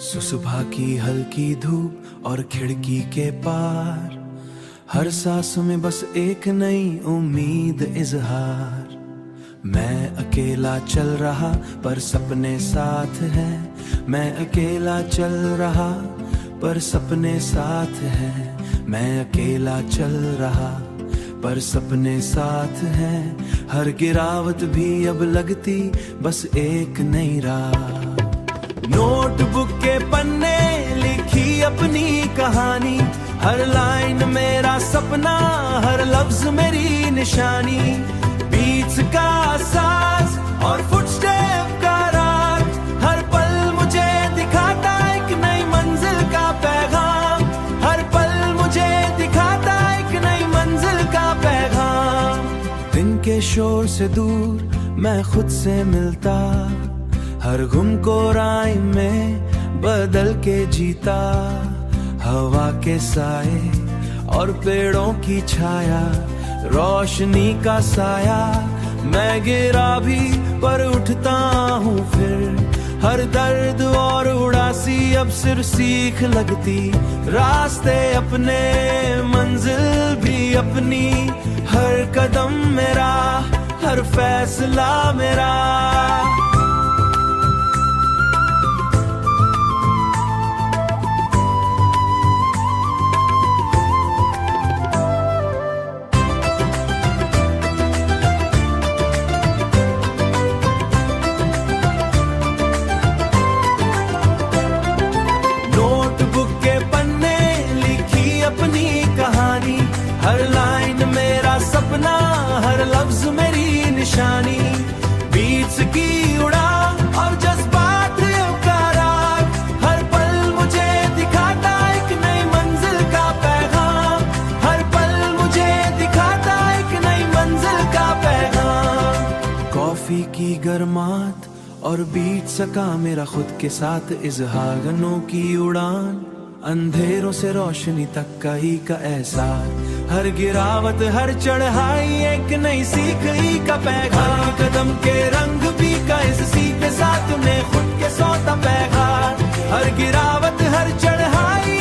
सुबह की हल्की धूप और खिड़की के पार, हर सांस में बस एक नई उम्मीद इजहार। मैं अकेला चल रहा पर सपने साथ हैं, मैं अकेला चल रहा पर सपने साथ हैं, मैं अकेला चल रहा पर सपने साथ हैं। हर गिरावट भी अब लगती बस एक नई राह। नोटबुक के पन्ने लिखी अपनी कहानी, हर लाइन मेरा सपना, हर लफ्ज मेरी निशानी। बीट्स का साज और फुटस्टेप का राग, हर पल मुझे दिखाता एक नई मंजिल का पैगाम। हर पल मुझे दिखाता एक नई मंजिल का पैगाम। दिन के शोर से दूर मैं खुद से मिलता, हर गुम को राय में बदल के जीता। हवा के साए और पेड़ों की छाया, रोशनी का साया। मैं गिरा भी पर उठता हूँ फिर, हर दर्द और उदासी अब सिर्फ सीख लगती। रास्ते अपने, मंजिल भी अपनी, हर कदम मेरा, हर फैसला मेरा। हर लाइन मेरा सपना, हर लफ्ज मेरी निशानी। बीट्स की उड़ान और जज्बात का राग, हर पल मुझे दिखाता एक नई मंजिल का पैगाम। हर पल मुझे दिखाता एक नई मंजिल का पैगाम। कॉफी की गर्मात और बीट सका मेरा खुद के साथ इजहार। गनों की उड़ान, अंधेरों से रोशनी तक का ही का एहसास। हर गिरावट, हर चढ़ाई एक नई सीख ही का पैगाम। हर कदम के रंग भी का इस सीख के साथ में खुद के सौता पैगाम। हर गिरावट, हर चढ़ाई